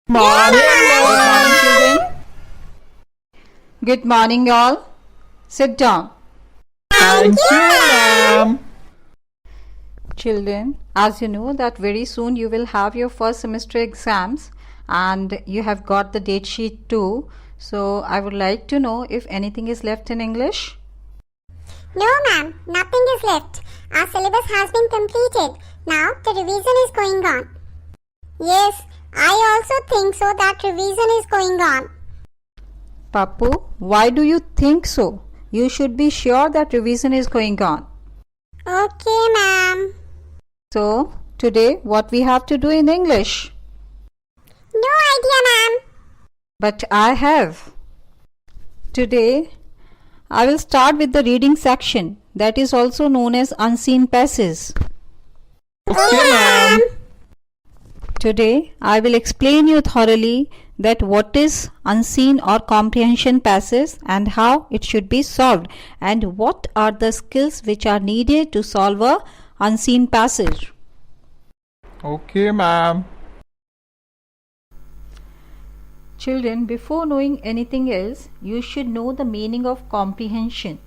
Morning, Good morning, ma'am. children. Good morning, all. Sit down. Thank you, ma'am. Children, as you know that very soon you will have your first semester exams and you have got the date sheet too. So I would like to know if anything is left in English. No, ma'am, nothing is left. Our syllabus has been completed. Now the revision is going on. Yes, I also think so that revision is going on. Papu, why do you think so? You should be sure that revision is going on. Okay, ma'am. So, today what we have to do in English? No idea, ma'am. But I have. Today, I will start with the reading section that is also known as unseen passages. Okay, ma'am. Today, I will explain you thoroughly that what is unseen or comprehension passage and how it should be solved and what are the skills which are needed to solve a unseen passage. Okay, ma'am. Children, before knowing anything else, you should know the meaning of comprehension.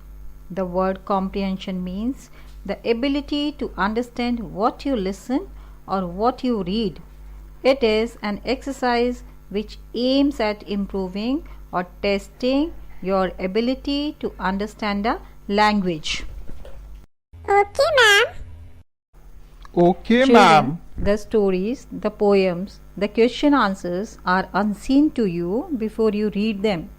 The word comprehension means the ability to understand what you listen or what you read. It is an exercise which aims at improving or testing your ability to understand a language. Okay, ma'am. Okay, Children, ma'am. the stories, the poems, the question answers are unseen to you before you read them.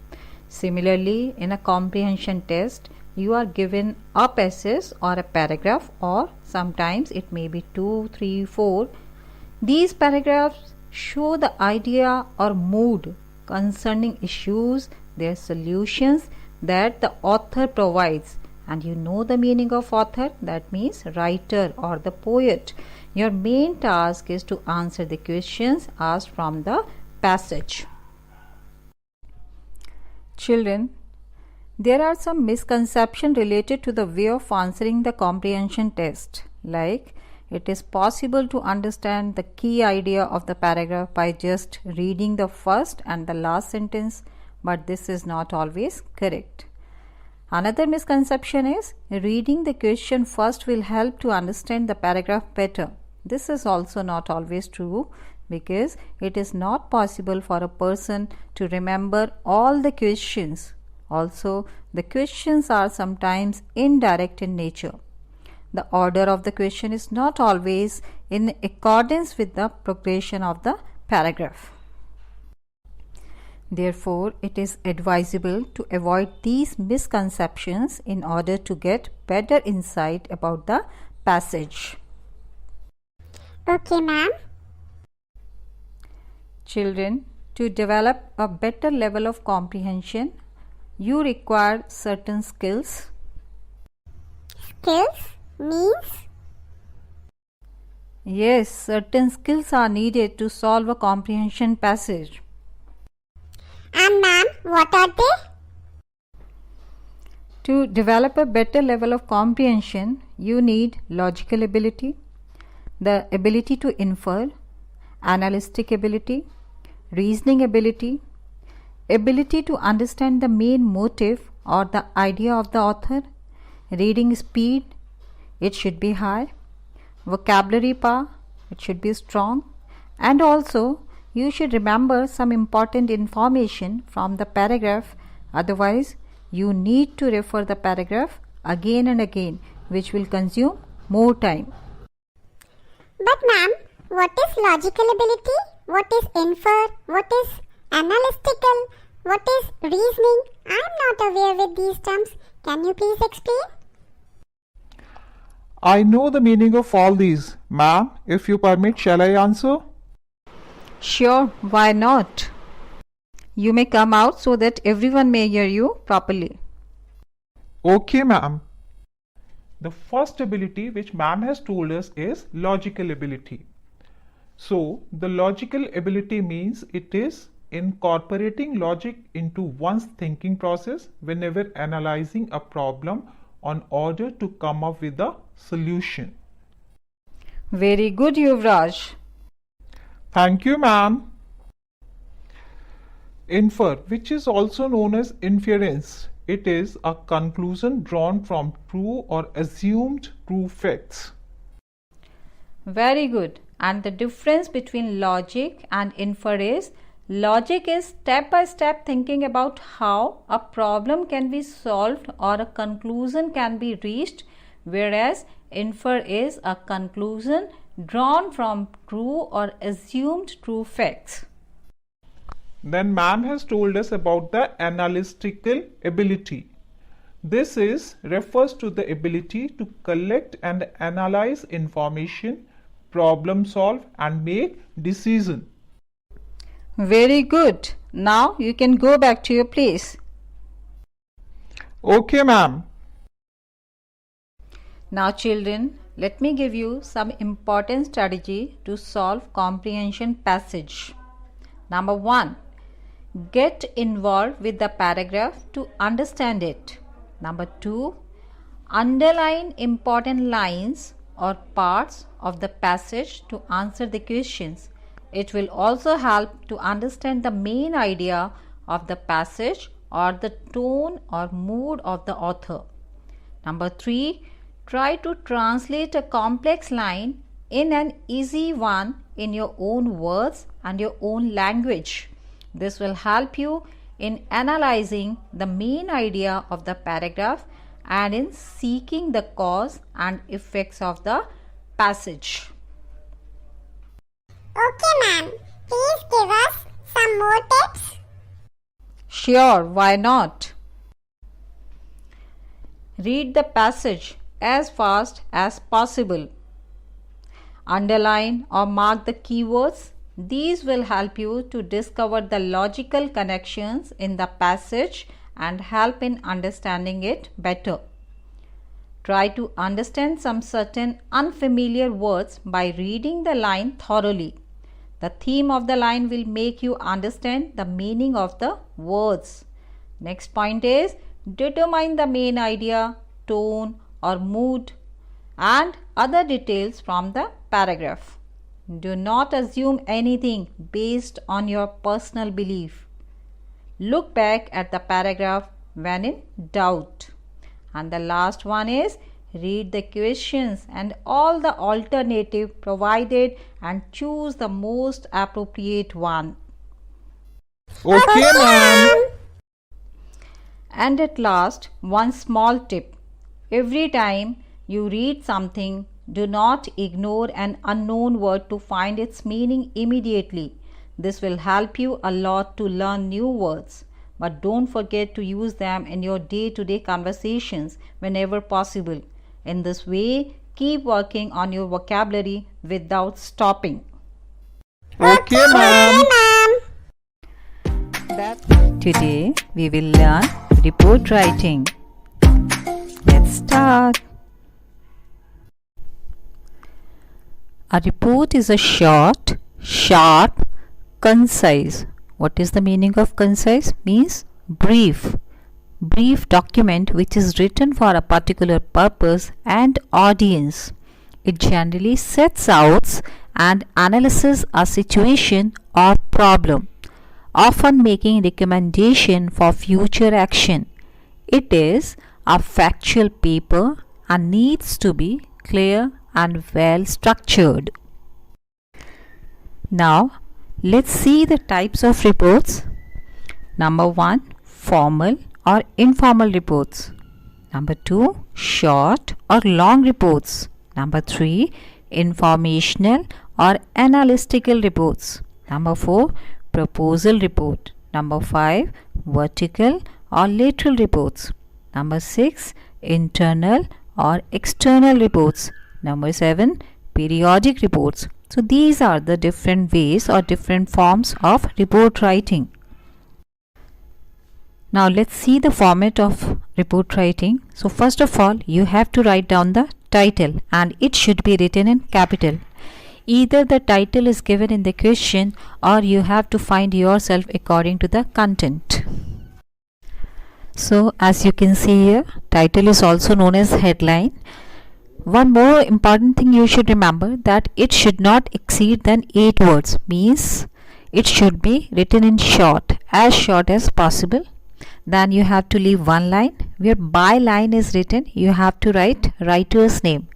Similarly, in a comprehension test, you are given a passage or a paragraph, or sometimes it may be 2, 3, 4. These paragraphs show the idea or mood concerning issues, their solutions that the author provides. And you know the meaning of author, that means writer or the poet. Your main task is to answer the questions asked from the passage. Children, there are some misconceptions related to the way of answering the comprehension test, like it is possible to understand the key idea of the paragraph by just reading the first and the last sentence, but this is not always correct. Another misconception is reading the question first will help to understand the paragraph better. This is also not always true because it is not possible for a person to remember all the questions. Also, the questions are sometimes indirect in nature. The order of the question is not always in accordance with the progression of the paragraph. Therefore, it is advisable to avoid these misconceptions in order to get better insight about the passage. Okay, ma'am. Children, to develop a better level of comprehension, you require certain skills. Skills means? Yes, certain skills are needed to solve a comprehension passage. And ma'am, what are they? To develop a better level of comprehension, you need logical ability, the ability to infer, analytic ability, reasoning ability, ability to understand the main motive or the idea of the author, reading speed, it should be high, vocabulary power, it should be strong, and also you should remember some important information from the paragraph, otherwise you need to refer the paragraph again and again, which will consume more time. But ma'am, what is logical ability? What is infer? What is analytical? What is reasoning? I am not aware with these terms. Can you please explain? I know the meaning of all these. Ma'am, if you permit, shall I answer? Sure, why not? You may come out so that everyone may hear you properly. Okay, ma'am. The first ability which ma'am has told us is logical ability. So, the logical ability means it is incorporating logic into one's thinking process whenever analyzing a problem in order to come up with a solution. Very good, Yuvraj. Thank you, ma'am. Infer, which is also known as inference. It is a conclusion drawn from true or assumed true facts. Very good. And the difference between logic and infer is logic is step by step thinking about how a problem can be solved or a conclusion can be reached, whereas infer is a conclusion drawn from true or assumed true facts. Then ma'am has told us about the analytical ability. This refers to the ability to collect and analyze information, problem solve and make decision. Very good. Now you can go back to your place. Okay, ma'am. Now children, let me give you some important strategy to solve comprehension passage. Number 1. Get involved with the paragraph to understand it. Number 2. Underline important lines or parts of the passage to answer the questions. It will also help to understand the main idea of the passage or the tone or mood of the author. Number 3. Try to translate a complex line in an easy one in your own words and your own language. This will help you in analyzing the main idea of the paragraph and in seeking the cause and effects of the passage. Okay, ma'am. Please give us some more tips. Sure, why not? Read the passage as fast as possible. Underline or mark the keywords. These will help you to discover the logical connections in the passage and help in understanding it better. Try to understand some certain unfamiliar words by reading the line thoroughly. The theme of the line will make you understand the meaning of the words. Next point is determine the main idea, tone or mood and other details from the paragraph. Do not assume anything based on your personal belief. Look back at the paragraph when in doubt. And the last one is read the questions and all the alternative provided and choose the most appropriate one. Okay, ma'am. And at last, one small tip. Every time you read something, do not ignore an unknown word to find its meaning immediately. This will help you a lot to learn new words. But don't forget to use them in your day-to-day conversations whenever possible. In this way, keep working on your vocabulary without stopping. Okay, ma'am. Today, we will learn report writing. Let's start. A report is a short, sharp, concise. What is the meaning of concise? Means brief. Brief document which is written for a particular purpose and audience. It generally sets out and analyzes a situation or problem, often making recommendation for future action. It is a factual paper and needs to be clear and well structured. Now, let's see the types of reports. Number 1, formal or informal reports. Number 2, short or long reports. Number 3, informational or analytical reports. Number 4, proposal report. Number 5, vertical or lateral reports. Number 6, internal or external reports. Number 7, periodic reports. So these are the different ways or different forms of report writing. Now let's see the format of report writing. So first of all, you have to write down the title and it should be written in capital. Either the title is given in the question or you have to find yourself according to the content. So as you can see here, title is also known as headline. One more important thing you should remember that it should not exceed than 8 words, means it should be written in short as short as possible. Then you have to leave one line where by line is written. You have to write writer's name.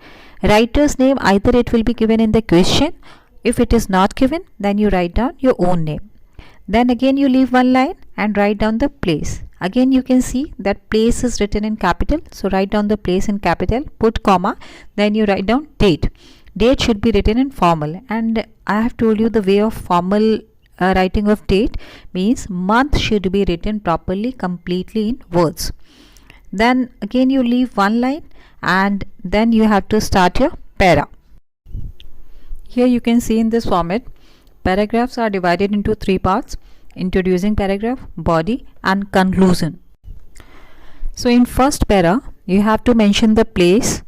Writer's name, either it will be given in the question. If it is not given, then you write down your own name. Then again you leave one line and write down the place. Again you can see that place is written in capital, so write down the place in capital, put comma, then you write down date. Date should be written in formal, and I have told you the way of formal writing of date means month should be written properly, completely in words. Then again you leave one line and then you have to start your para. Here you can see in this format, paragraphs are divided into three parts: introducing paragraph, body and conclusion. So in first para, you have to mention the place,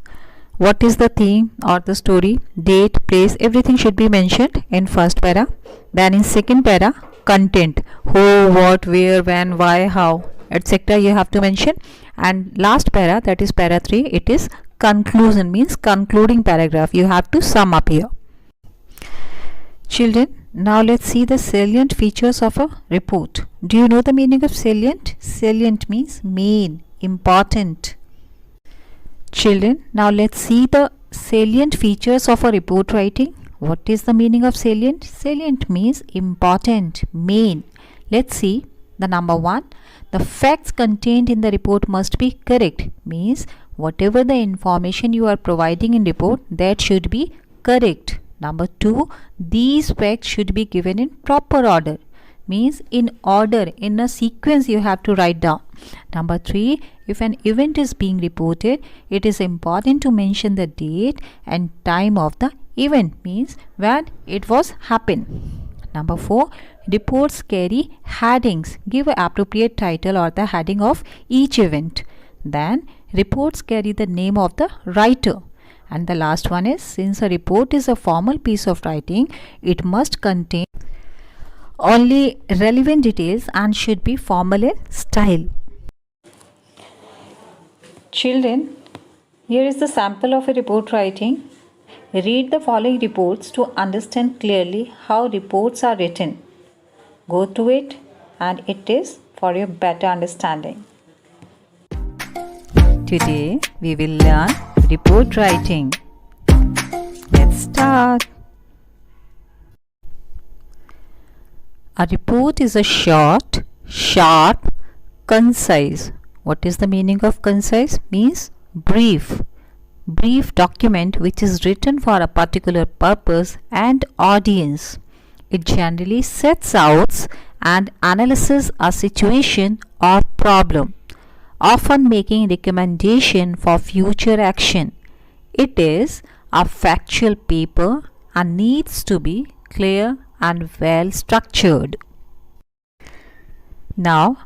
what is the theme or the story, date, place, everything should be mentioned in first para. Then in second para, content, who, what, where, when, why, how, etc. you have to mention. And last para, that is para 3, it is conclusion, means concluding paragraph. You have to sum up here. Children, now let's see the salient features of a report. Do you know the meaning of salient? Salient means main, important. Children, now let's see the salient features of a report writing. What is the meaning of salient? Salient means important, main. Let's see the number 1. The facts contained in the report must be correct. Means whatever the information you are providing in report, that should be correct. Number 2, these facts should be given in proper order. Means in order, in a sequence you have to write down. Number 3, if an event is being reported, it is important to mention the date and time of the event, means when it was happened. Number 4, reports carry headings. Give an appropriate title or the heading of each event. Then reports carry the name of the writer. And the last one is, since a report is a formal piece of writing, it must contain only relevant details and should be formal in style. Children, here is the sample of a report writing. Read the following reports to understand clearly how reports are written. Go through it, and it is for your better understanding. Today we will learn report writing. Let's start. A report is a short, sharp, concise. What is the meaning of concise? Means brief. Brief document which is written for a particular purpose and audience. It generally sets out and analyzes a situation or problem, often making recommendation for future action. It is a factual paper and needs to be clear and well structured. Now,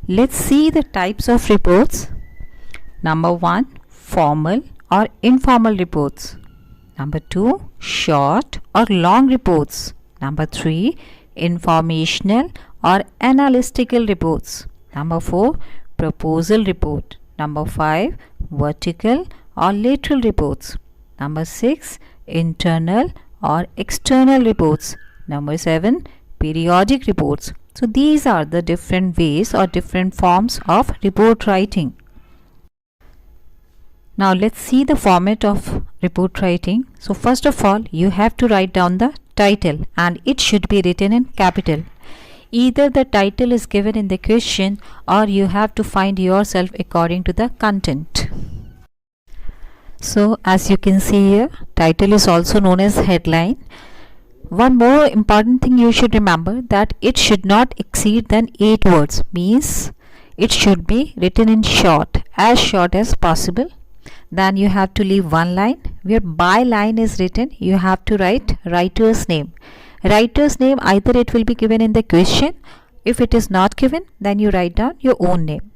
let's see the types of reports. Number 1, formal or informal reports. Number 2, short or long reports. Number 3, informational or analytical reports. Number 4, proposal report. Number 5, vertical or lateral reports. Number 6, internal or external reports. Number 7, periodic reports. So these are the different ways or different forms of report writing. Now let's see the format of report writing. So first of all, you have to write down the title, and it should be written in capital. Either the title is given in the question or you have to find yourself according to the content. So as you can see here, title is also known as headline. One more important thing you should remember, that it should not exceed than 8 words. Means it should be written in short, as short as possible. Then you have to leave one line where by line is written. You have to write writer's name. Writer's name, either it will be given in the question. If it is not given, then you write down your own name.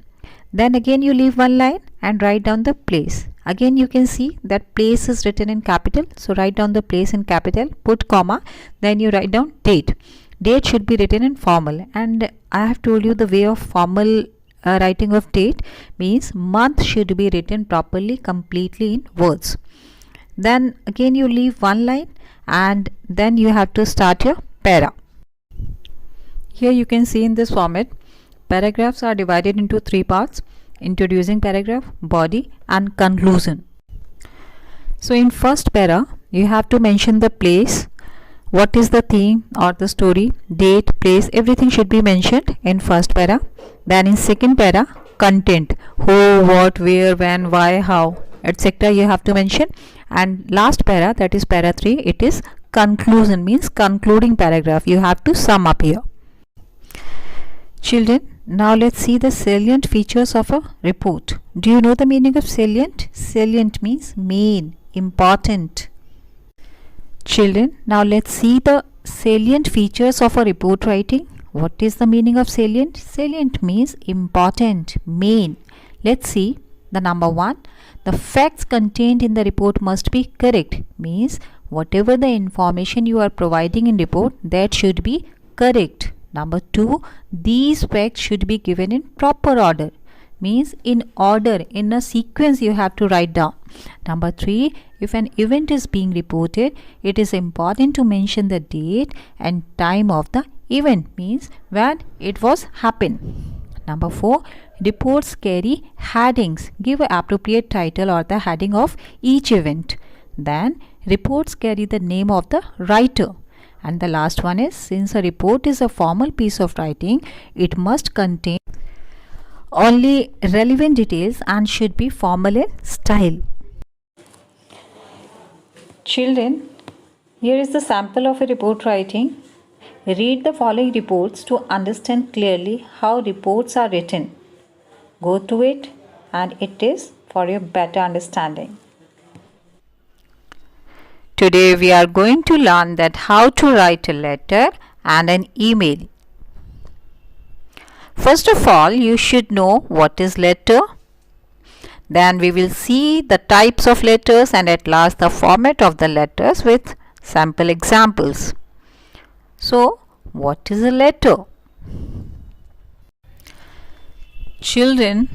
Then again you leave one line and write down the place. Again you can see that place is written in capital, so write down the place in capital, put comma, then you write down date. Date should be written in formal, and I have told you the way of formal writing of date means month should be written properly, completely in words. Then again you leave one line and then you have to start your para. Here you can see in this format, paragraphs are divided into three parts: introducing paragraph, body, and conclusion. So in first para, you have to mention the place, what is the theme or the story, date, place, everything should be mentioned in first para. Then in second para, content, who, what, where, when, why, how, etc. you have to mention. And last para, that is para 3, it is conclusion, means concluding paragraph. You have to sum up here. Children, now let's see the salient features of a report. Do you know the meaning of salient? Salient means main, important. Children, now let's see the salient features of a report writing. What is the meaning of salient? Salient means important, main. Let's see the number 1. The facts contained in the report must be correct, means whatever the information you are providing in report, that should be correct. Number 2, these facts should be given in proper order, means in order, in a sequence you have to write down. Number 3, if an event is being reported, it is important to mention the date and time of the event, means when it was happened. Number 4, reports carry headings. Give an appropriate title or the heading of each event. Then reports carry the name of the writer. And the last one is, since a report is a formal piece of writing, it must contain only relevant details and should be formal in style. Children, here is the sample of a report writing. Read the following reports to understand clearly how reports are written. Go through it, and it is for your better understanding. Today we are going to learn that how to write a letter and an email. First of all, you should know what is letter. Then we will see the types of letters and at last the format of the letters with sample examples. So, what is a letter? Children,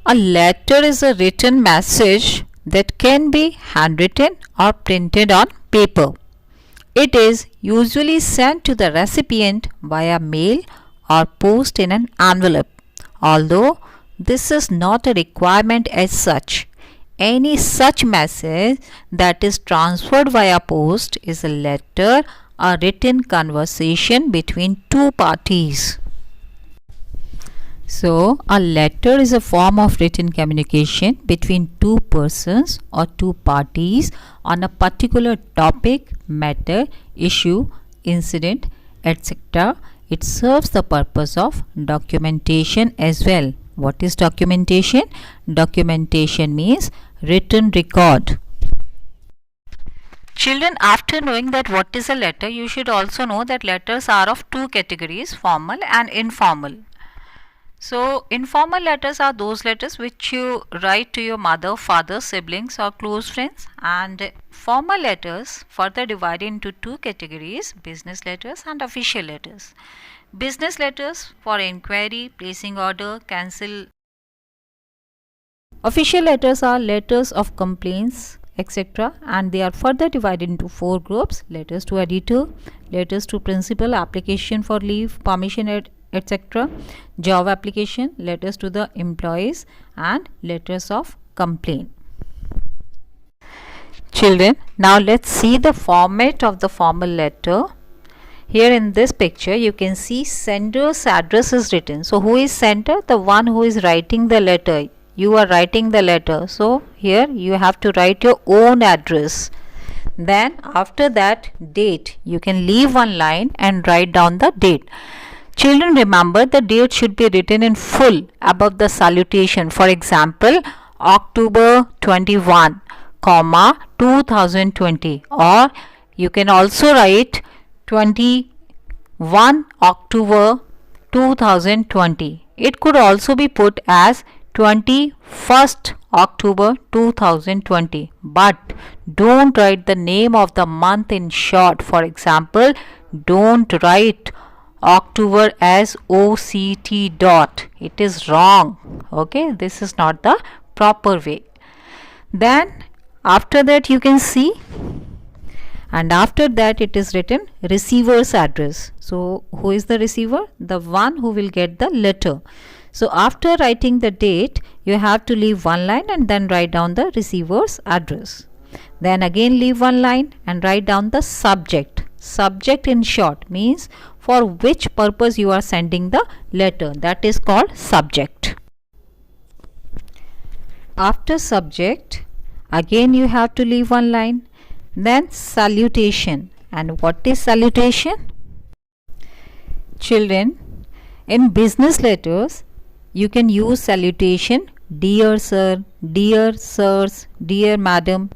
a letter is a written message that can be handwritten or printed on paper. It is usually sent to the recipient via mail or post in an envelope. Although this is not a requirement as such, any such message that is transferred via post is a letter, a written conversation between two parties. So, a letter is a form of written communication between two persons or two parties on a particular topic, matter, issue, incident, etc. It serves the purpose of documentation as well. What is documentation? Documentation means written record. Children, after knowing that what is a letter, you should also know that letters are of two categories, formal and informal. So, informal letters are those letters which you write to your mother, father, siblings or close friends, and formal letters further divided into two categories, business letters and official letters. Business letters for inquiry, placing order, cancel. Official letters are letters of complaints, etc. and they are further divided into four groups: letters to editor, letters to principal, application for leave, permission, etc., job application, letters to the employees, and letters of complaint. Children, now let's see the format of the formal letter. Here in this picture you can see sender's address is written. So who is sender? The one who is writing the letter. You are writing the letter. So here you have to write your own address. Then after that, date. You can leave one line and write down the date. Children, remember the date should be written in full above the salutation. For example, October 21, 2020, or you can also write 21 October 2020. It could also be put as 21st October 2020, but don't write the name of the month in short. For example, don't write October as OCT dot. It is wrong. Okay, this is not the proper way. Then after that you can see and after that it is written receiver's address. So who is the receiver? The one who will get the letter. So after writing the date, you have to leave one line and then write down the receiver's address. Then again leave one line and write down the subject. Subject in short means for which purpose you are sending the letter, that is called subject. After subject, again you have to leave one line. Then salutation. And what is salutation? Children, in business letters, you can use salutation dear sir, dear sirs, dear madam,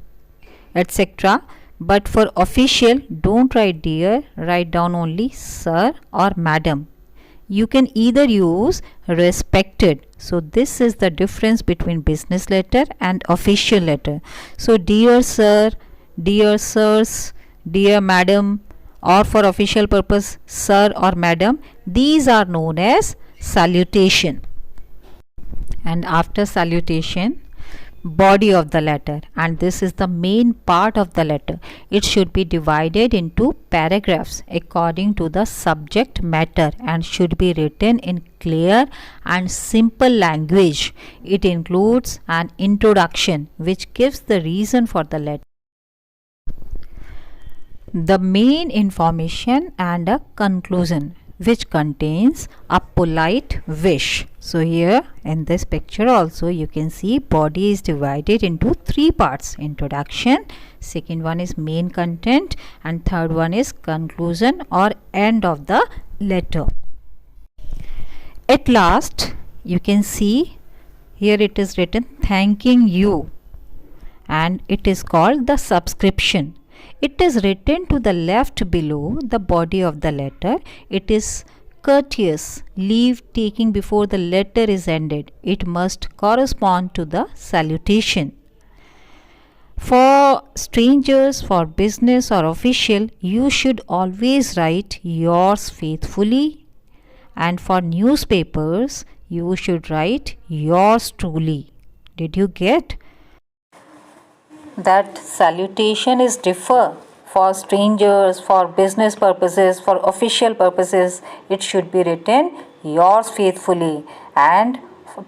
etc. But for official, don't write dear, write down only sir or madam. You can either use respected. So this is the difference between business letter and official letter. So dear sir, dear sirs, dear madam, or for official purpose sir or madam, these are known as salutation. And after salutation, body of the letter, and this is the main part of the letter. It should be divided into paragraphs according to the subject matter and should be written in clear and simple language. It includes an introduction which gives the reason for the letter, the main information, and a conclusion which contains a polite wish. So here in this picture also you can see body is divided into three parts: introduction, second one is main content, and third one is conclusion or end of the letter. At last you can see here it is written thanking you, and it is called the subscription. It is written to the left below the body of the letter. It is courteous leave taking before the letter is ended. It must correspond to the salutation. For strangers, for business or official, you should always write yours faithfully, and for newspapers you should write yours truly. Did you get that salutation is differ for strangers, for business purposes, for official purposes? It should be written yours faithfully, and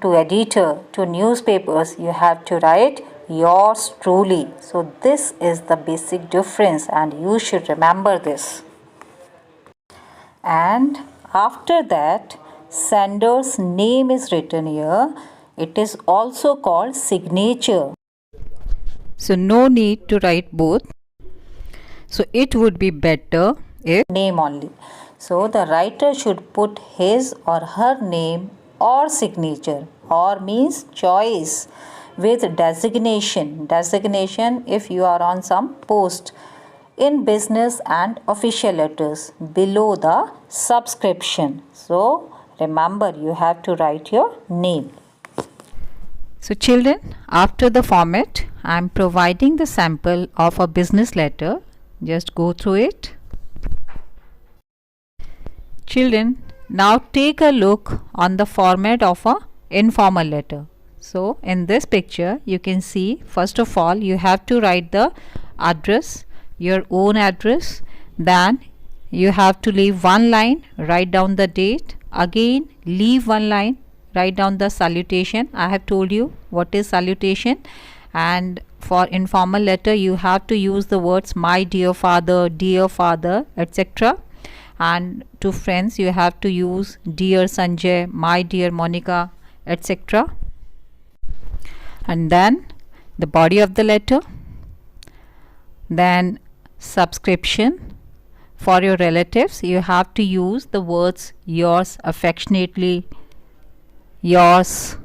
to editor, to newspapers, you have to write yours truly. So this is the basic difference and you should remember this. And after that, sender's name is written here. It is also called signature. So no need to write both. So it would be better if name only. So the writer should put his or her name or signature, or means choice, with designation. Designation if you are on some post in business and official letters below the subscription. So remember, you have to write your name. So children, after the format, I am providing the sample of a business letter. Just go through it. Children, now take a look on the format of a informal letter. So in this picture, you can see, first of all, you have to write the address, your own address. Then you have to leave one line, write down the date. Again, leave one line, write down the salutation. I have told you what is salutation. And for informal letter, you have to use the words my dear father, etc. And to friends, you have to use dear Sanjay, my dear Monica, etc. And then the body of the letter, then subscription. For your relatives, you have to use the words yours affectionately, yours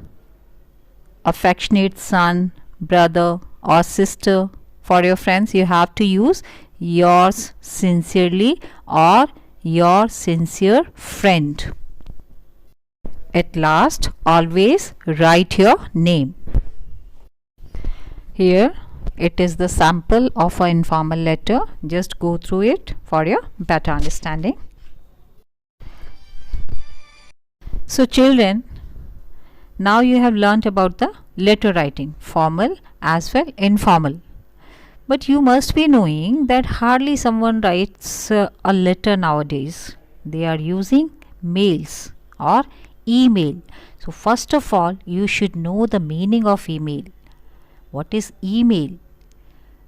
affectionate son, brother or sister. For your friends, you have to use yours sincerely or your sincere friend. At last, always write your name. Here it is the sample of an informal letter. Just go through it for your better understanding. So children, now you have learnt about the letter writing, formal as well informal. But you must be knowing that hardly someone writes a letter nowadays. They are using mails or email. So first of all, you should know the meaning of email. What is email?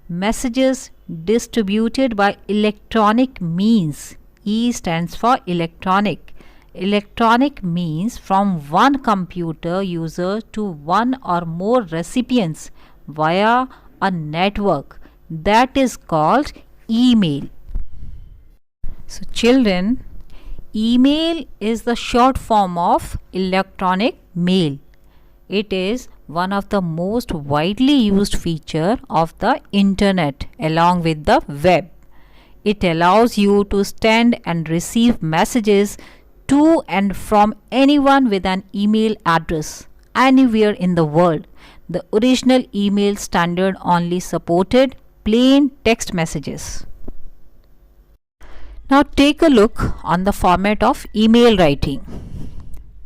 Messages distributed by electronic means. E stands for electronic. Electronic means from one computer user to one or more recipients via a network. That is called email. So children, email is the short form of electronic mail. It is one of the most widely used feature of the internet along with the web. It allows you to send and receive messages to and from anyone with an email address anywhere in the world. The original email standard only supported plain text messages. Now take a look on the format of email writing.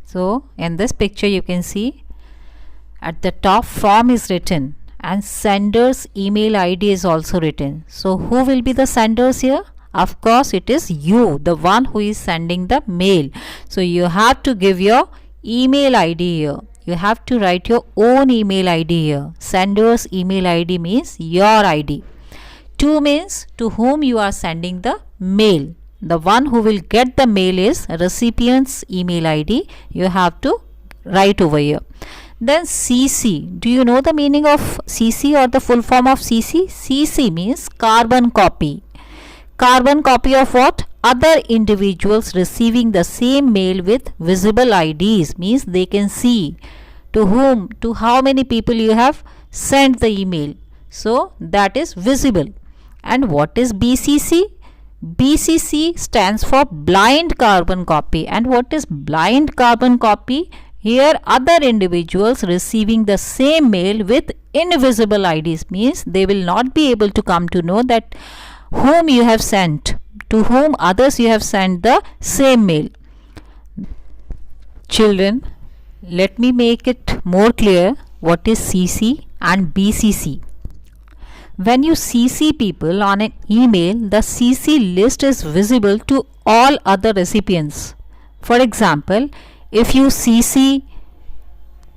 So in this picture you can see at the top from is written and sender's email ID is also written. So who will be the senders here? Of course it is you, the one who is sending the mail. So you have to give your email ID here. You have to write your own email ID here. Sender's email ID means your ID. To means to whom you are sending the mail. The one who will get the mail is recipient's email ID. You have to write over here. Then CC. Do you know the meaning of CC or the full form of CC? CC means carbon copy. Carbon copy of what? Other individuals receiving the same mail with visible IDs, means they can see to whom, to how many people you have sent the email. So that is visible. And what is BCC? BCC stands for blind carbon copy. And what is blind carbon copy? Here other individuals receiving the same mail with invisible IDs, means they will not be able to come to know that whom you have sent, to whom others you have sent the same mail. Children, let me make it more clear what is CC and BCC. When you CC people on an email, the CC list is visible to all other recipients. For example, if you CC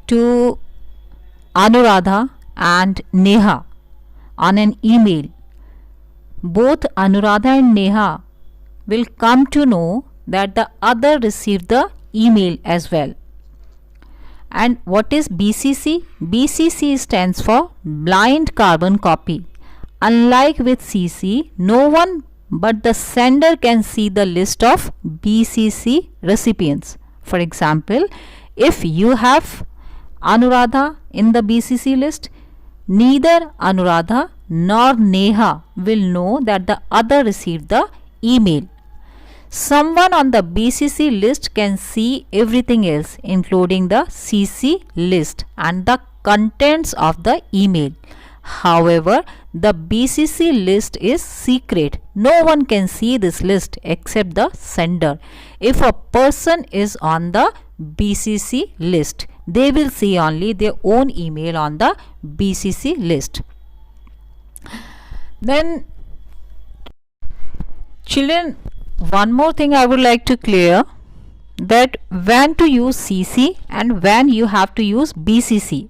to Anuradha and Neha on an email, both Anuradha and Neha will come to know that the other received the email as well. And what is BCC? BCC stands for blind carbon copy. Unlike with CC, no one but the sender can see the list of BCC recipients. For example, if you have Anuradha in the BCC list, neither Anuradha nor Neha will know that the other received the email. Someone on the BCC list can see everything else, including the CC list and the contents of the email. However, the BCC list is secret. No one can see this list except the sender. If a person is on the BCC list, they will see only their own email on the BCC list. Then, children, one more thing I would like to clear, that when to use CC and when you have to use BCC.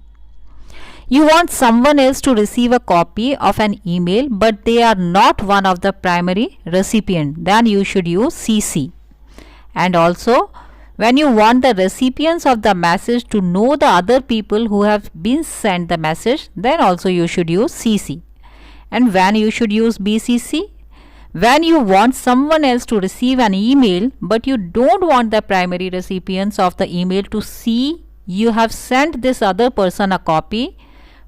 You want someone else to receive a copy of an email, but they are not one of the primary recipient, then you should use CC. And also, when you want the recipients of the message to know the other people who have been sent the message, then also you should use CC. And when you should use BCC? When you want someone else to receive an email, but you don't want the primary recipients of the email to see you have sent this other person a copy.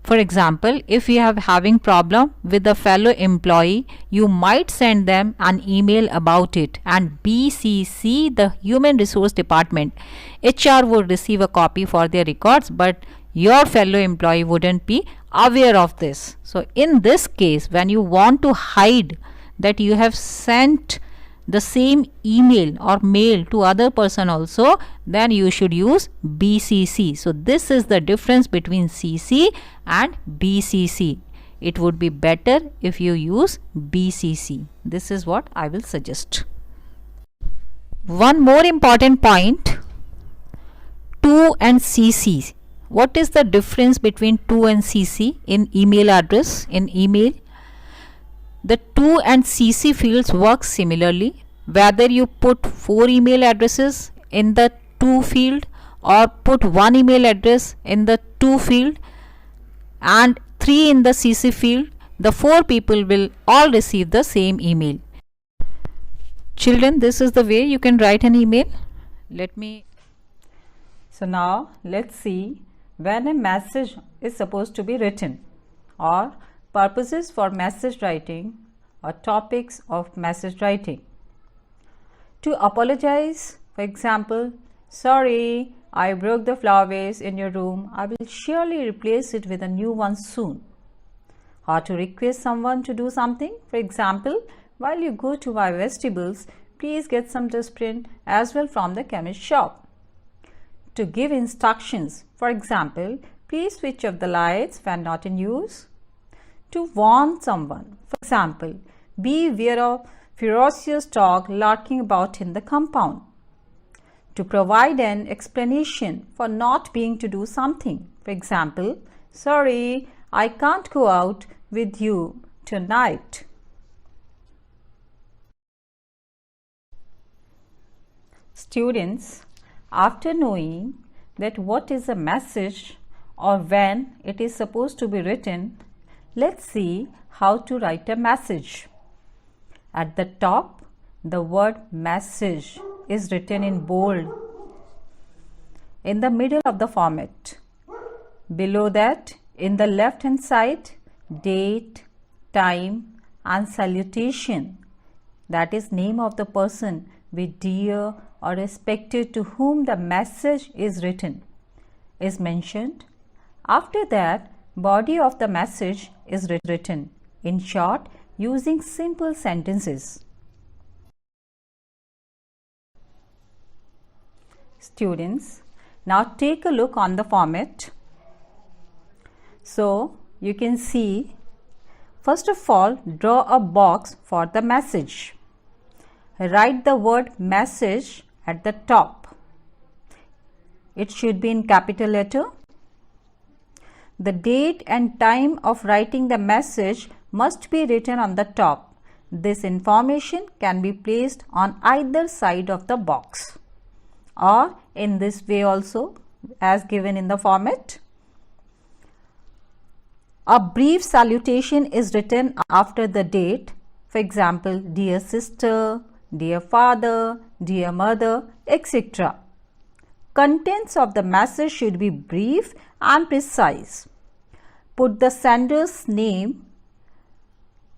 For example, if you are having problem with a fellow employee, you might send them an email about it and BCC the Human Resource Department. HR would receive a copy for their records, but your fellow employee wouldn't be aware of this. So in this case, when you want to hide that you have sent the same email or mail to other person also, then you should use BCC. So this is the difference between CC and BCC. it would be better if you use BCC. This is what I will suggest. One more important point, to and CC. What is the difference between to and CC in email address? In email, the to and CC fields work similarly, whether you put 4 email addresses in the to field or put 1 email address in the to field and 3 in the CC field, the 4 people will all receive the same email. Children, this is the way you can write an email. So now let's see when a message is supposed to be written, or purposes for message writing, or topics of message writing. To apologize, for example, sorry, I broke the flower vase in your room. I will surely replace it with a new one soon. Or to request someone to do something, for example, while you go to my vegetables, please get some dustbin as well from the chemist shop. To give instructions, for example, please switch off the lights when not in use. To warn someone, for example, beware of ferocious dog lurking about in the compound. To provide an explanation for not being to do something, for example, sorry, I can't go out with you tonight. Students, after knowing that what is a message or when it is supposed to be written, let's see how to write a message. At the top, the word message is written in bold in the middle of the format. Below that, in the left hand side, date, time and salutation, that is name of the person with dear or respected to whom the message is written, is mentioned. After that, body of the message is written, in short, using simple sentences. Students, now take a look on the format. So, you can see, first of all, draw a box for the message. Write the word message at the top. It should be in capital letter. The date and time of writing the message must be written on the top. This information can be placed on either side of the box, or in this way also, as given in the format. A brief salutation is written after the date. For example, dear sister, dear father, dear mother, etc. Contents of the message should be brief and precise. Put the sender's name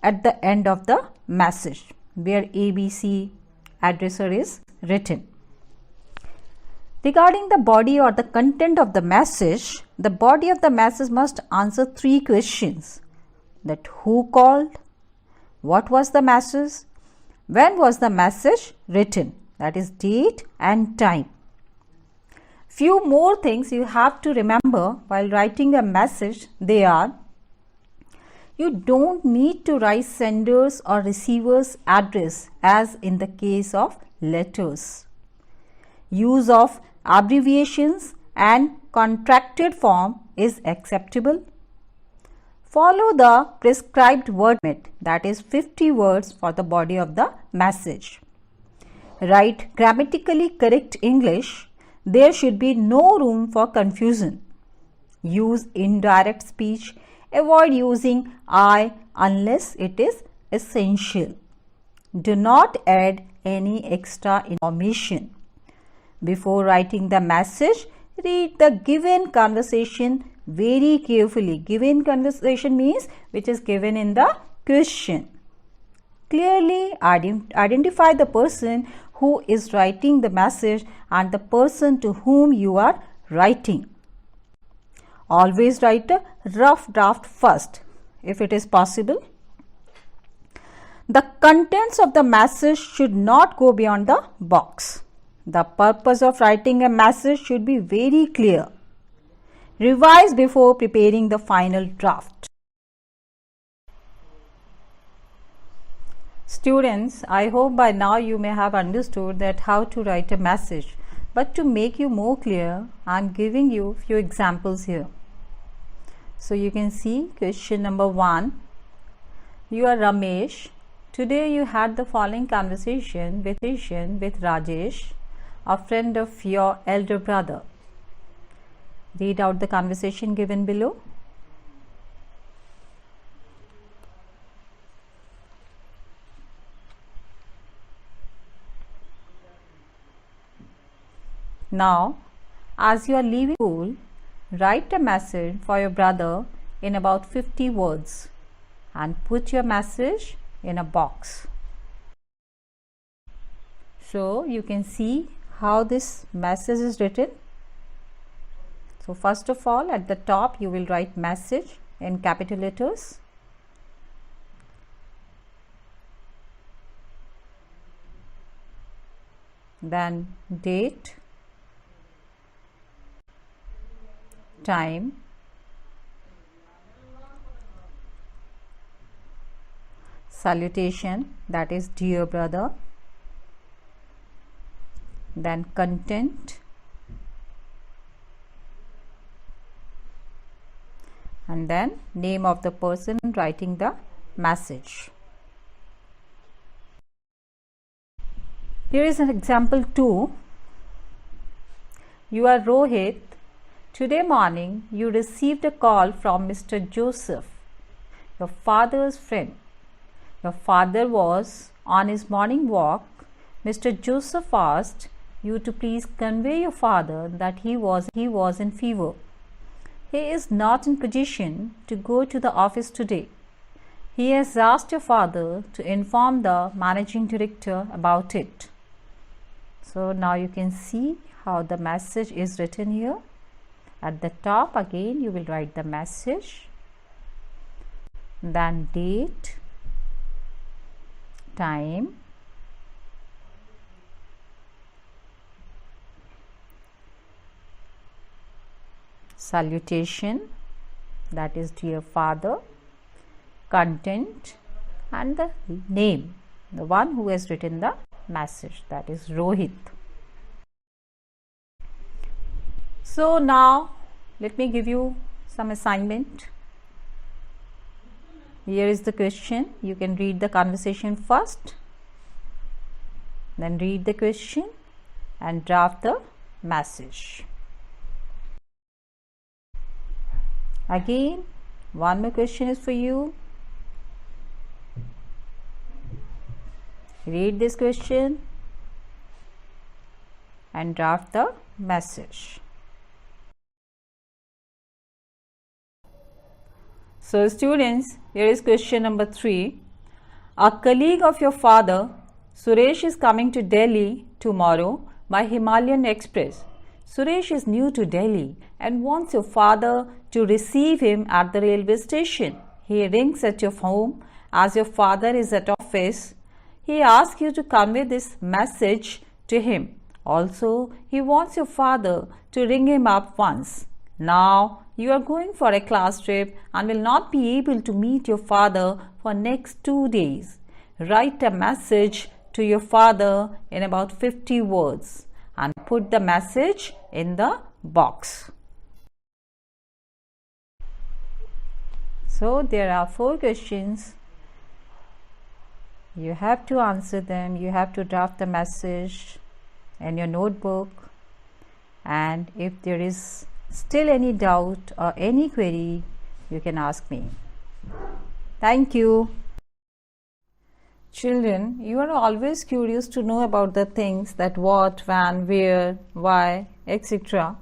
at the end of the message where ABC addressor is written. Regarding the body or the content of the message, the body of the message must answer 3 questions: that who called, what was the message, when was the message written, that is date and time. Few more things you have to remember while writing a message. They are: you don't need to write sender's or receiver's address as in the case of letters. Use of abbreviations and contracted form is acceptable. Follow the prescribed word limit, that is 50 words for the body of the message. Write grammatically correct English. There should be no room for confusion. Use indirect speech. Avoid using I unless it is essential. Do not add any extra information. Before writing the message, read the given conversation very carefully. Given conversation means which is given in the question. Clearly identify the person who is writing the message and the person to whom you are writing. Always write a rough draft first, if it is possible. The contents of the message should not go beyond the box. The purpose of writing a message should be very clear. Revise before preparing the final draft. Students, I hope by now you may have understood that how to write a message. But to make you more clear, I am giving you few examples here. So you can see question number 1. You are Ramesh. Today you had the following conversation with Rajesh, a friend of your elder brother. Read out the conversation given below. Now, as you are leaving school, write a message for your brother in about 50 words and put your message in a box. So, you can see how this message is written. So, first of all, at the top you will write message in capital letters. Then date, time, salutation, that is dear brother, then content, and then name of the person writing the message. Here is an example 2. You are Rohit. Today morning, you received a call from Mr. Joseph, your father's friend. Your father was on his morning walk. Mr. Joseph asked you to please convey your father that he was in fever. He is not in position to go to the office today. He has asked your father to inform the managing director about it. So now you can see how the message is written here. At the top again you will write the message, then date, time, salutation, that is dear father, content, and the name, the one who has written the message, that is Rohit. So now let me give you some assignment. Here is the question. You can read the conversation first, then read the question and draft the message. Again, one more question is for you. Read this question and draft the message. So students, here is question number 3. A colleague of your father, Suresh, is coming to Delhi tomorrow by Himalayan Express. Suresh is new to Delhi and wants your father to receive him at the railway station. He rings at your home as your father is at office. He asks you to convey this message to him. Also, he wants your father to ring him up once. Now, you are going for a class trip and will not be able to meet your father for next 2 days. Write a message to your father in about 50 words and put the message in the box. So, there are 4 questions. You have to answer them. You have to draft the message in your notebook, and if there is still any doubt or any query, you can ask me. Thank you. Children, you are always curious to know about the things that what, when, where, why, etc.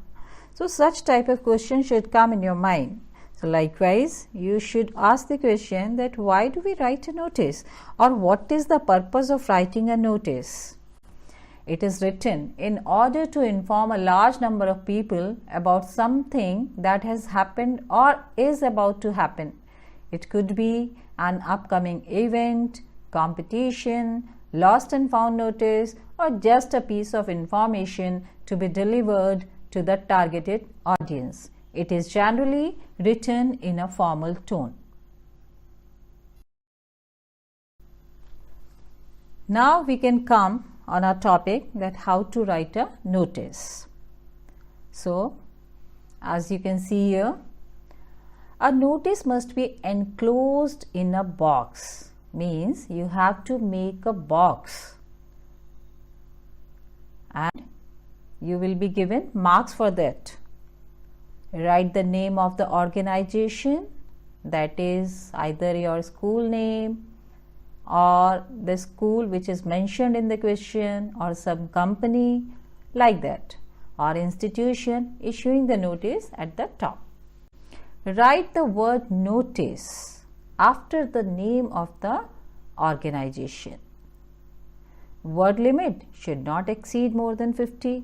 So such type of questions should come in your mind. So likewise, you should ask the question that why do we write a notice, or what is the purpose of writing a notice? It is written in order to inform a large number of people about something that has happened or is about to happen. It could be an upcoming event, competition, lost and found notice, or just a piece of information to be delivered to the targeted audience. It is generally written in a formal tone. Now we can come on our topic that how to write a notice. So, as you can see here, a notice must be enclosed in a box. Means you have to make a box and you will be given marks for that. Write the name of the organization, that is either your school name or the school which is mentioned in the question, or some company like that, or institution issuing the notice at the top. Write the word notice after the name of the organization. Word limit should not exceed more than 50.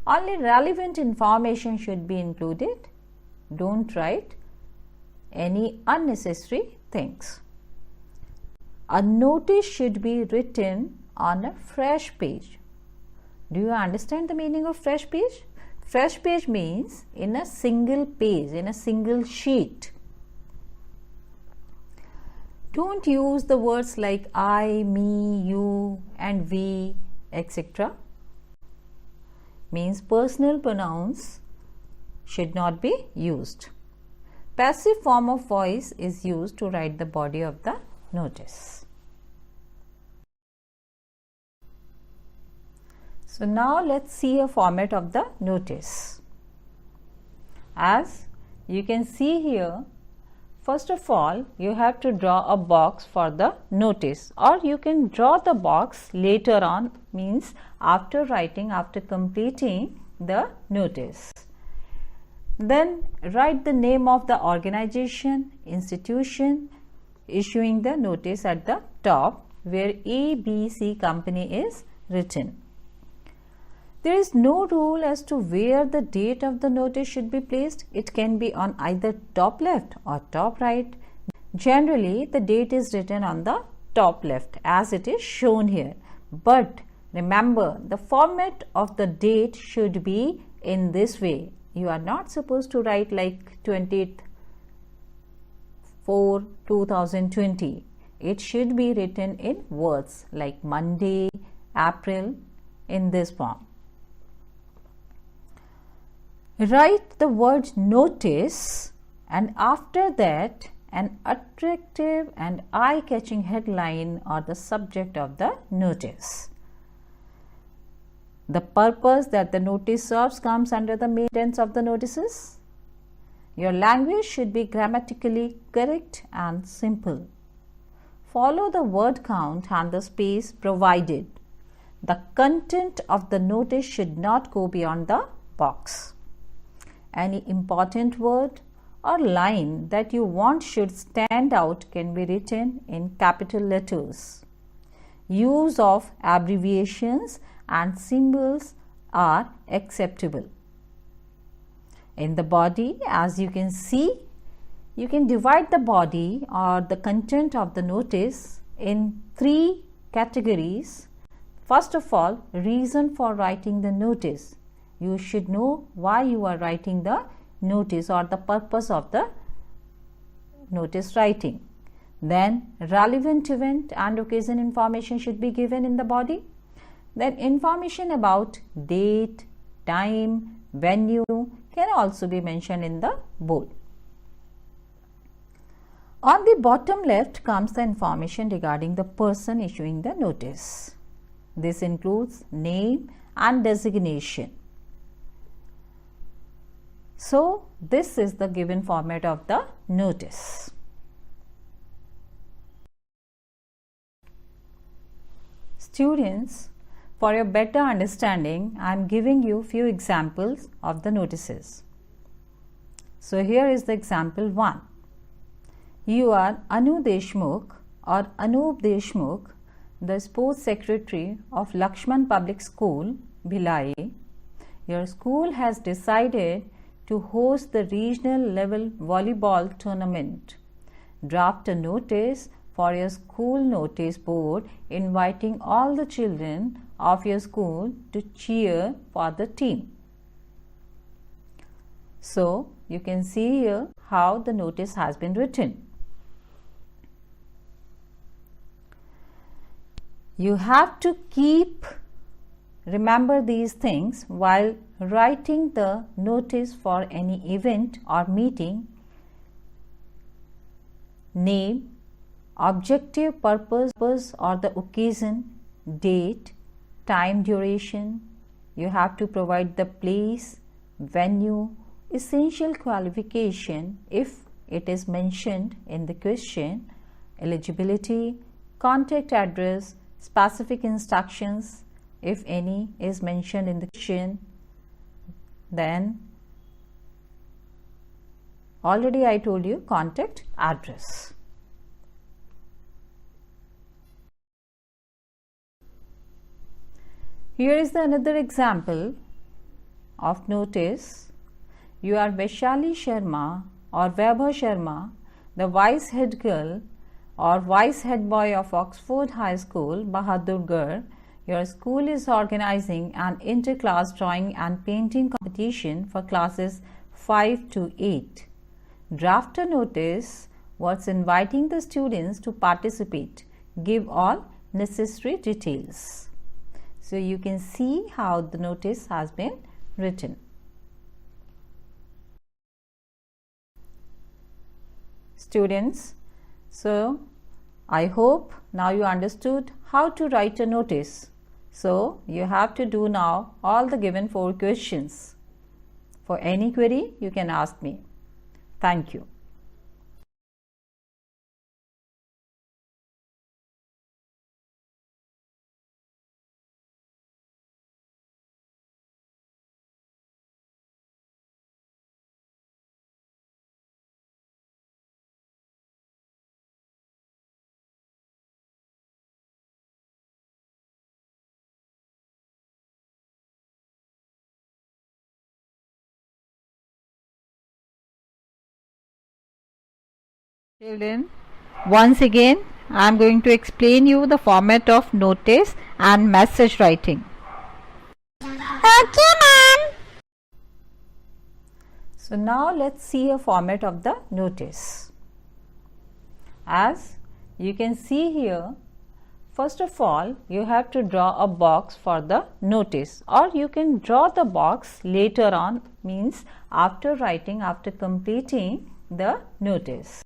Only relevant information should be included. Don't write any unnecessary things. A notice should be written on a fresh page. Do you understand the meaning of fresh page? Fresh page means in a single page, in a single sheet. Don't use the words like I, me, you and we, etc. Means personal pronouns should not be used. Passive form of voice is used to write the body of the notice. So now let's see a format of the notice. As you can see here, first of all, you have to draw a box for the notice, or you can draw the box later on, means after writing, after completing the notice. Then write the name of the organization, institution issuing the notice at the top where ABC company is written. There is no rule as to where the date of the notice should be placed. It can be on either top left or top right. Generally, the date is written on the top left as it is shown here. But remember, the format of the date should be in this way. You are not supposed to write like 20th 4 2020. It should be written in words like Monday, April, in this form. Write the word notice and after that an attractive and eye-catching headline or the subject of the notice. The purpose that the notice serves comes under the main tense of the notices. Your language should be grammatically correct and simple. Follow the word count and the space provided. The content of the notice should not go beyond the box. Any important word or line that you want should stand out can be written in capital letters. Use of abbreviations and symbols are acceptable. In the body, as you can see, you can divide the body or the content of the notice in 3 categories. First of all, reason for writing the notice. You should know why you are writing the notice or the purpose of the notice writing. Then relevant event and occasion information should be given in the body. Then information about date, time, venue can also be mentioned in the bold. On the bottom left comes the information regarding the person issuing the notice. This includes name and designation. So, this is the given format of the notice. Students, for your better understanding, I am giving you few examples of the notices. So, here is the example 1. You are Anu Deshmukh or Anup Deshmukh, the sports secretary of Lakshman Public School, Bhilai. Your school has decided to host the regional level volleyball tournament. Draft a notice for your school notice board inviting all the children of your school to cheer for the team. So, you can see here how the notice has been written. You have to remember these things while writing the notice for any event or meeting. Name, objective, purpose or the occasion, date, time, duration. You have to provide the place, venue, essential qualification if it is mentioned in the question, eligibility, contact address, specific instructions if any is mentioned in the question. Then already I told you contact address. Here is another example of notice. You are Vaishali Sharma or Vaibhav Sharma, the vice head girl or vice head boy of Oxford High School, Bahadurgarh. Your school is organizing an inter-class drawing and painting competition for classes 5 to 8. Draft a notice was inviting the students to participate. Give all necessary details. So you can see how the notice has been written. Students, so I hope now you understood how to write a notice. So you have to do now all the given 4 questions. For any query, you can ask me. Thank you. Children, once again I am going to explain you the format of notice and message writing. Okay, ma'am. So now let's see a format of the notice. As you can see here, first of all you have to draw a box for the notice, or you can draw the box later on, means after writing, after completing the notice.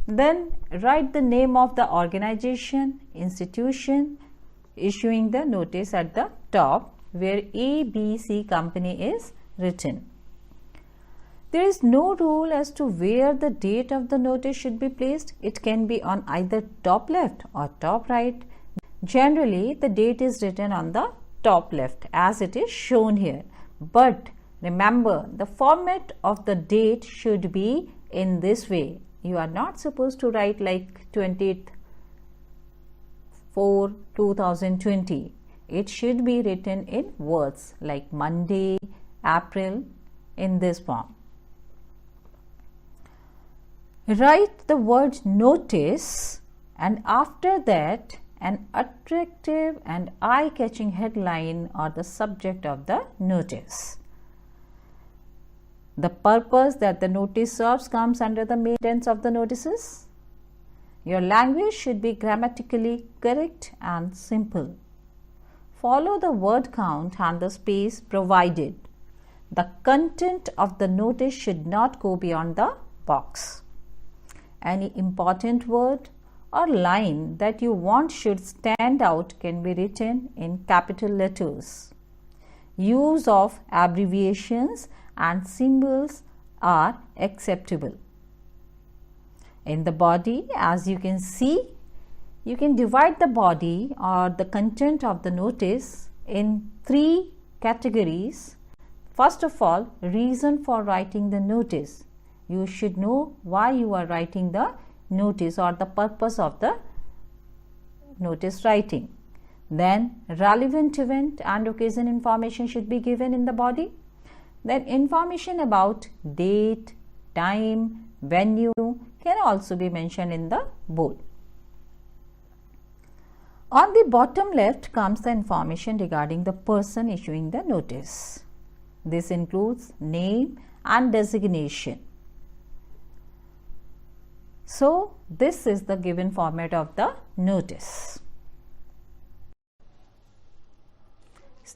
Then write the name of the organization, institution issuing the notice at the top where ABC company is written. There is no rule as to where the date of the notice should be placed. It can be on either top left or top right. Generally, the date is written on the top left as it is shown here. But remember, the format of the date should be in this way. You are not supposed to write like 28th 4 2020. It should be written in words like Monday, April, in this form. Write the word notice and after that an attractive and eye-catching headline or the subject of the notice. The purpose that the notice serves comes under the main tense of the notices. Your language should be grammatically correct and simple. Follow the word count and the space provided. The content of the notice should not go beyond the box. Any important word or line that you want should stand out can be written in capital letters. Use of abbreviations and symbols are acceptable. In the body, as you can see, you can divide the body or the content of the notice in 3 categories. First of all, reason for writing the notice. You should know why you are writing the notice or the purpose of the notice writing. Then relevant event and occasion information should be given in the body. Then information about date, time, venue can also be mentioned in the bold. On the bottom left comes the information regarding the person issuing the notice. This includes name and designation. So this is the given format of the notice.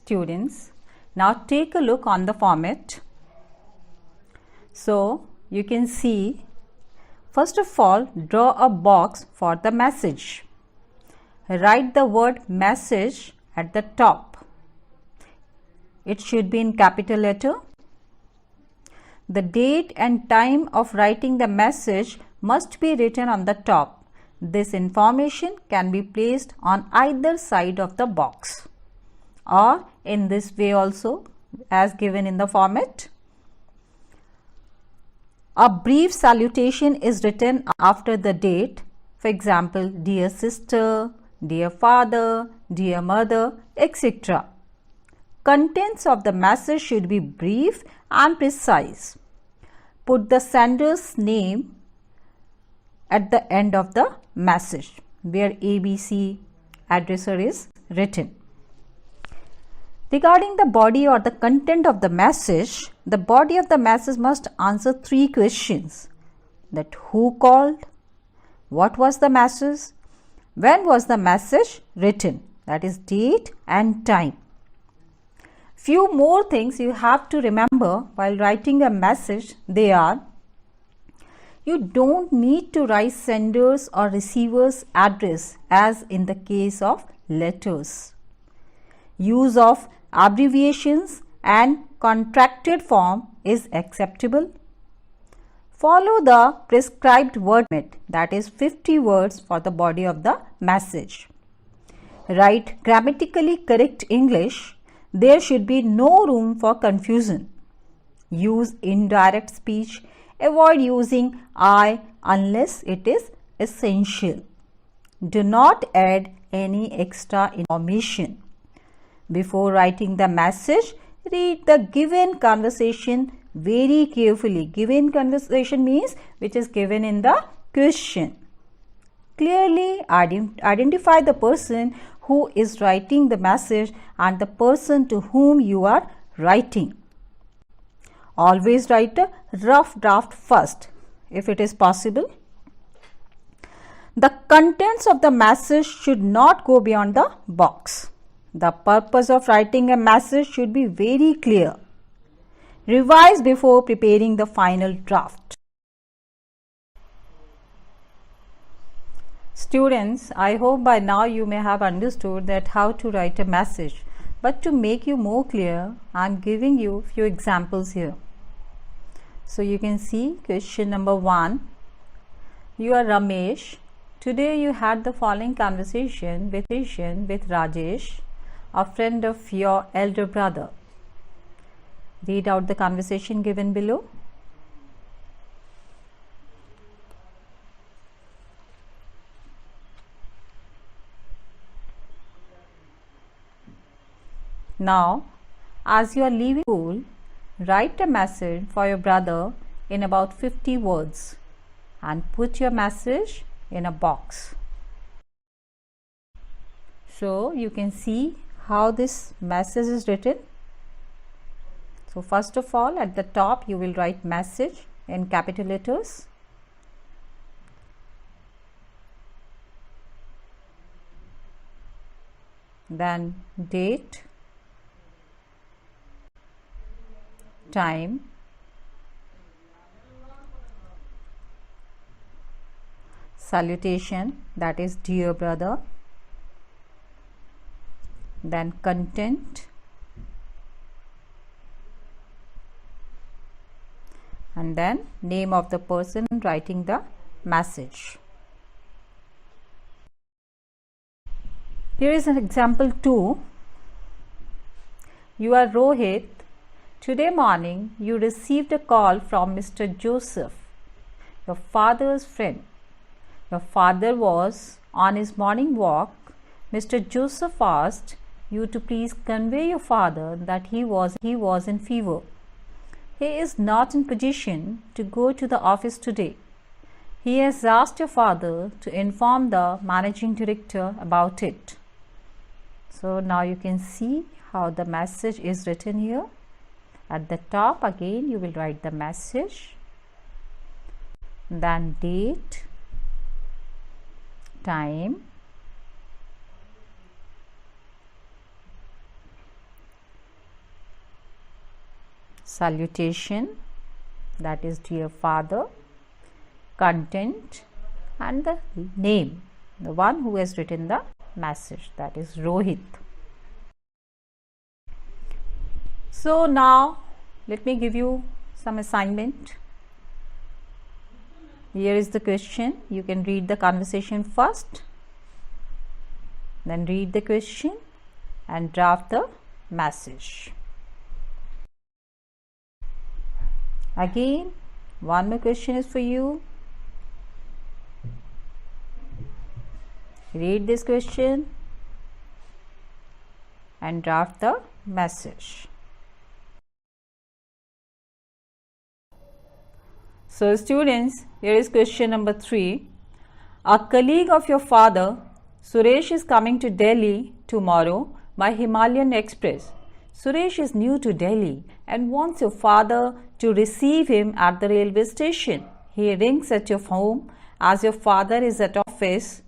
Students, now take a look on the format. So you can see, first of all, draw a box for the message. Write the word message at the top. It should be in capital letter. The date and time of writing the message must be written on the top. This information can be placed on either side of the box, or in this way also, as given in the format. A brief salutation is written after the date. For example, dear sister, dear father, dear mother, etc. Contents of the message should be brief and precise. Put the sender's name at the end of the message where ABC addressor is written. Regarding the body or the content of the message, the body of the message must answer 3 questions: that who called, what was the message, when was the message written, that is date and time. Few more things you have to remember while writing a message. They are: you don't need to write sender's or receiver's address as in the case of letters. Use of abbreviations and contracted form is acceptable. Follow the prescribed word limit, that is 50 words for the body of the message. Write grammatically correct English. There should be no room for confusion. Use indirect speech. Avoid using I unless it is essential. Do not add any extra information. Before writing the message, read the given conversation very carefully. Given conversation means which is given in the question. Clearly identify the person who is writing the message and the person to whom you are writing. Always write a rough draft first, if it is possible. The contents of the message should not go beyond the box. The purpose of writing a message should be very clear. Revise before preparing the final draft. Students, I hope by now you may have understood that how to write a message. But to make you more clear, I am giving you few examples here. So you can see question number 1. You are Ramesh. Today you had the following conversation with Rajesh, a friend of your elder brother. Read out the conversation given below. Now, as you are leaving school, write a message for your brother in about 50 words and put your message in a box. So, you can see how this message is written. So, first of all, at the top you will write message in capital letters. Then date, time, salutation, that is dear brother, then content, and then name of the person writing the message. Here is an example 2. You are Rohit. Today morning you received a call from Mr. Joseph, your father's friend. Your father was on his morning walk. Mr. Joseph asked you to please convey your father that he was in fever. He is not in position to go to the office today. He has asked your father to inform the managing director about it. So now you can see how the message is written here. At the top again you will write the message, then date, time, salutation, that is dear father, content, and the name, the one who has written the message, that is Rohit. So now let me give you some assignment. Here is the question. You can read the conversation first, then read the question and draft the message. Again, one more question is for you. Read this question and draft the message. So students, here is question number 3. A colleague of your father, Suresh, is coming to Delhi tomorrow by Himalayan Express. Suresh is new to Delhi and wants your father to receive him at the railway station. He rings at your home as your father is at office.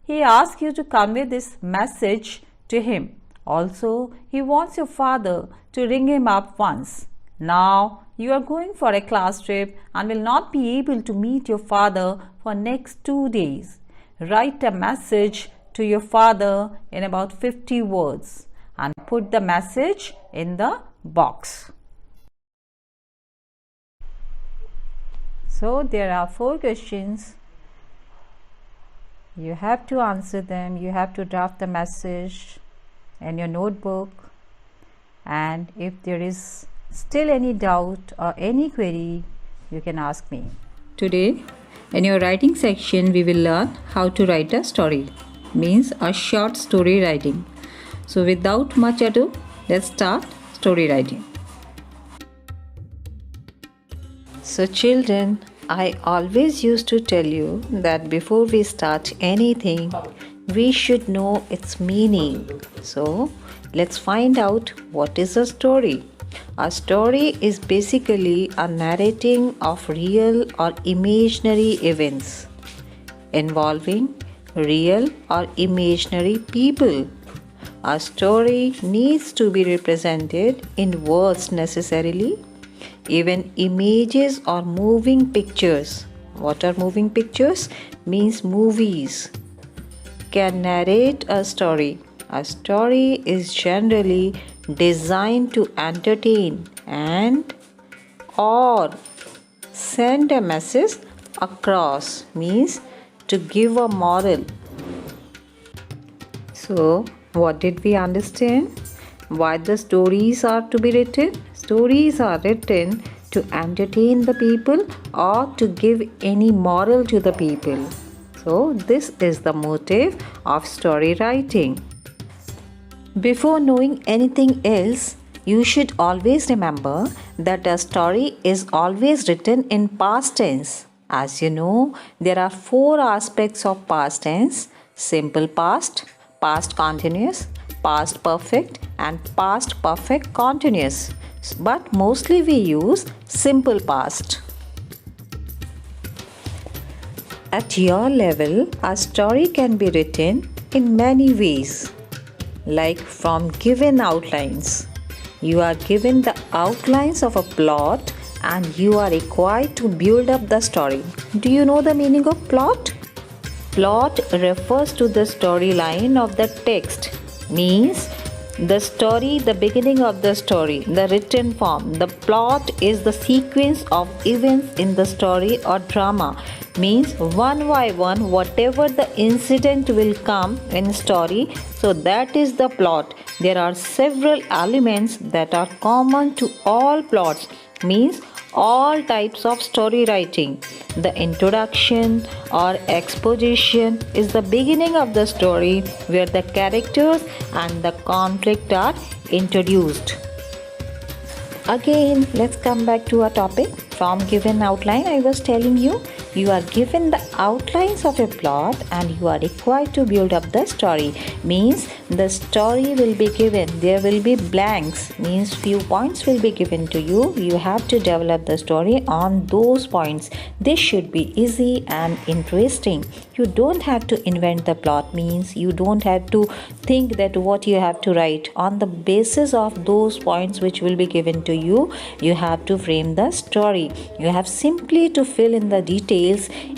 He asks you to convey this message to him. Also, he wants your father to ring him up once. Now, you are going for a class trip and will not be able to meet your father for next 2 days. Write a message to your father in about 50 words and put the message in the box. So, there are 4 questions. You have to answer them. You have to draft the message in your notebook, and if there is still any doubt or any query, you can ask me. Today, in your writing section, we will learn how to write a story, means a short story writing. So without much ado, let's start story writing. So children, I always used to tell you that before we start anything, we should know its meaning. So let's find out what is a story. A story is basically a narrating of real or imaginary events involving real or imaginary people. A story needs to be represented in words necessarily, even images or moving pictures. What are moving pictures? Means movies can narrate a story. A story is generally designed to entertain and or send a message across, means to give a moral. So, what did we understand? Why the stories are to be written? Stories are written to entertain the people or to give any moral to the people. So, this is the motive of story writing. Before knowing anything else, you should always remember that a story is always written in past tense. As you know, there are 4 aspects of past tense: simple past, past continuous, past perfect, and past perfect continuous. But mostly we use simple past. At your level, a story can be written in many ways. Like from given outlines. You are given the outlines of a plot and you are required to build up the story. Do you know the meaning of plot? Plot refers to the storyline of the text, means the story, the beginning of the story, the written form. The plot is the sequence of events in the story or drama, means one by one whatever the incident will come in story, so that is the plot. There are several elements that are common to all plots, means all types of story writing. The introduction or exposition is the beginning of the story where the characters and the conflict are introduced. Again, let's come back to our topic. From given outline, I was telling you You are given the outlines of a plot and you are required to build up the story. Means the story will be given. There will be blanks. Means few points will be given to you. You have to develop the story on those points. This should be easy and interesting. You don't have to invent the plot. Means you don't have to think that what you have to write. On the basis of those points which will be given to you, you have to frame the story. You have simply to fill in the details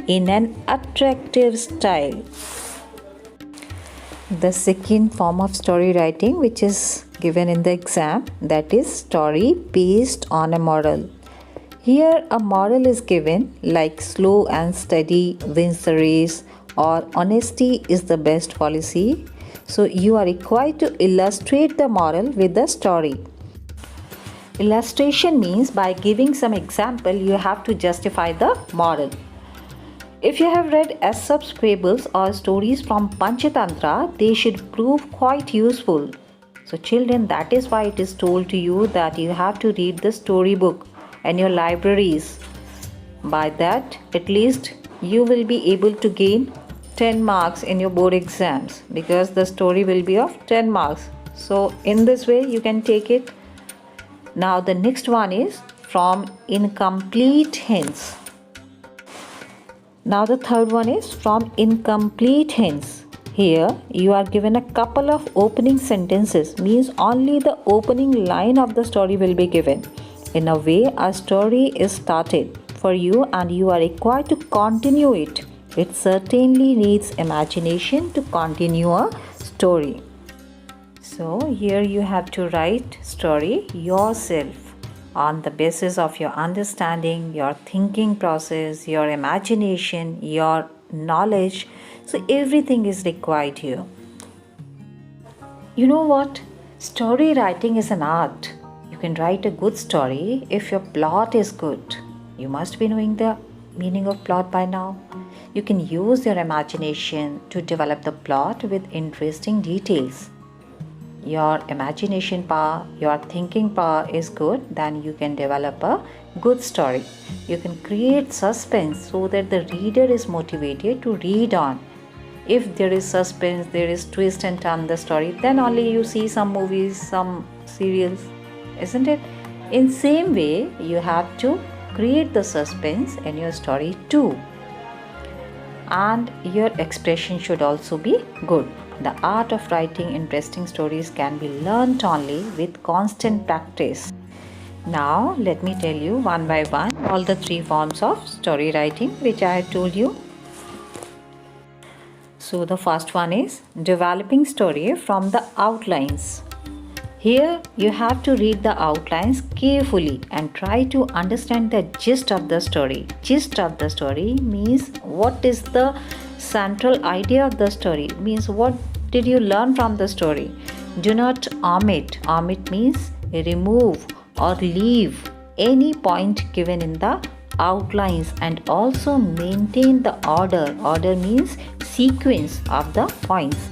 in an attractive style. The second form of story writing which is given in the exam, that is story based on a moral. Here a moral is given like slow and steady wins the race or honesty is the best policy. So you are required to illustrate the moral with the story. Illustration means by giving some example you have to justify the moral. If you have read Aesop's fables or stories from Panchatantra, they should prove quite useful. So children, that is why it is told to you that you have to read the storybook in your libraries. By that, at least you will be able to gain 10 marks in your board exams because the story will be of 10 marks. So in this way you can take it. Now the next one is from incomplete hints. Now the third one is from incomplete hints. Here you are given a couple of opening sentences, means only the opening line of the story will be given. In a way, a story is started for you and you are required to continue it. It certainly needs imagination to continue a story. So here you have to write story yourself on the basis of your understanding, your thinking process, your imagination, your knowledge. So everything is required here. You know what? Story writing is an art. You can write a good story if your plot is good. You must be knowing the meaning of plot by now. You can use your imagination to develop the plot with interesting details. Your imagination power, your thinking power is good, then you can develop a good story. You can create suspense so that the reader is motivated to read on. If there is suspense, there is twist and turn the story, then only you see some movies, some serials, isn't it? In same way, you have to create the suspense in your story too. And your expression should also be good. The art of writing interesting stories can be learnt only with constant practice. Now let me tell you one by one all the three forms of story writing which I have told you. So the first one is developing story from the outlines. Here you have to read the outlines carefully and try to understand the gist of the story. Gist of the story means what is the central idea of the story, means what did you learn from the story. Do not omit. Omit means remove or leave any point given in the outlines, and also maintain the order. Order means sequence of the points.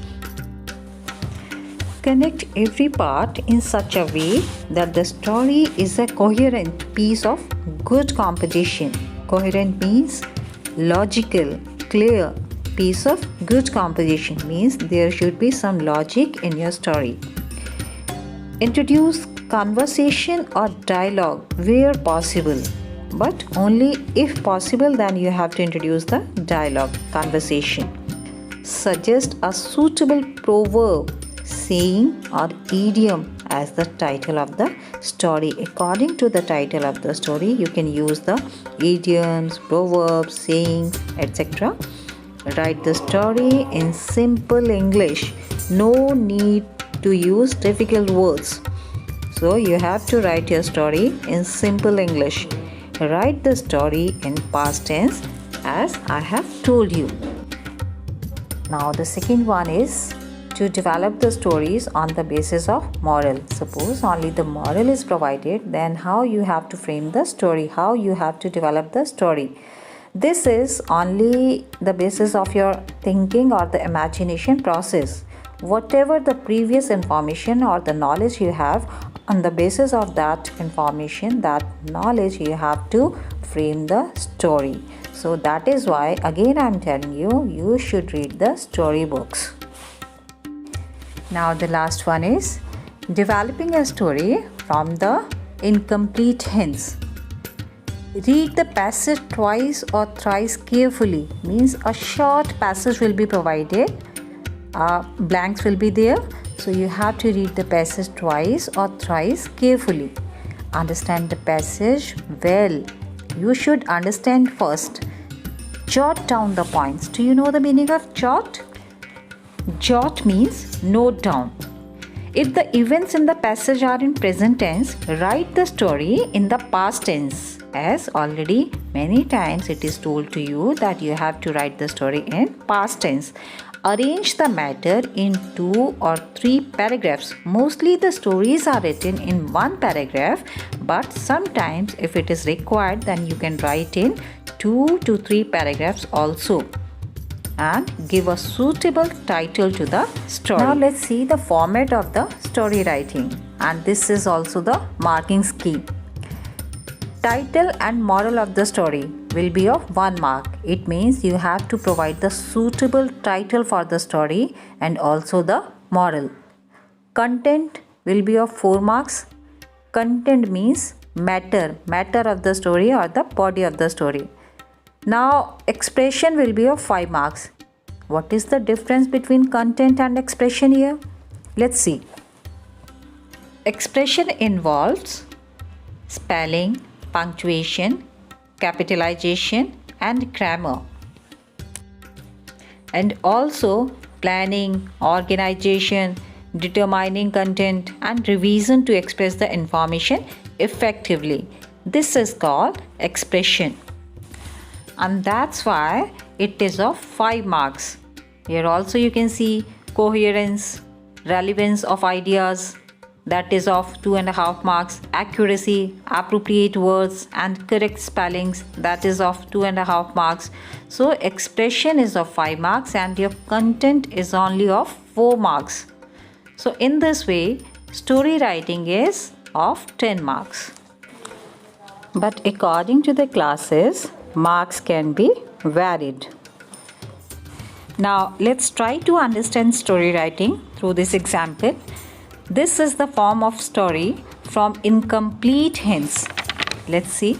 Connect every part in such a way that the story is a coherent piece of good composition. Coherent means logical, clear. Piece of good composition means there should be some logic in your story. Introduce conversation or dialogue where possible, but only if possible then you have to introduce the dialogue, conversation. Suggest a suitable proverb, saying or idiom as the title of the story. According to the title of the story, you can use the idioms, proverbs, sayings, etc. Write the story in simple English. No need to use difficult words. So you have to write your story in simple English. Write the story in past tense as I have told you. Now the second one is to develop the stories on the basis of moral. Suppose only the moral is provided, then how you have to frame the story, how you have to develop the story. This is only the basis of your thinking or the imagination process. Whatever the previous information or the knowledge you have, On the basis of that information, that knowledge, you have to frame the story. So that is why again I am telling you, you should read the storybooks. Now the last one is developing a story from the incomplete hints. Read the passage twice or thrice carefully. Means a short passage will be provided, blanks will be there, so you have to read the passage twice or thrice carefully. Understand the passage well. You should understand first. Jot down the points. Do you know the meaning of jot? Jot means note down. If the events in the passage are in present tense, write the story in the past tense. As already many times it is told to you that you have to write the story in past tense. Arrange the matter in 2 or 3 paragraphs. Mostly the stories are written in one paragraph, but sometimes if it is required, then you can write in 2 to 3 paragraphs also, and give a suitable title to the story. Now let's see the format of the story writing, and this is also the marking scheme. Title and moral of the story will be of 1 mark. It means you have to provide the suitable title for the story and also the moral. Content will be of 4 marks. Content means matter of the story or the body of the story. Now expression will be of 5 marks. What is the difference between content and expression here? Let's see. Expression involves spelling, punctuation, capitalization and grammar, and also planning, organization, determining content and revision to express the information effectively. This is called expression, and that's why it is of 5 marks. Here also you can see coherence, relevance of ideas, that is of 2.5 marks, accuracy, appropriate words and correct spellings, that is of 2.5 marks. So expression is of 5 marks and your content is only of 4 marks. So in this way, story writing is of 10 marks. But according to the classes, marks can be varied. Now let's try to understand story writing through this example. This is the form of story from incomplete hints. Let's see.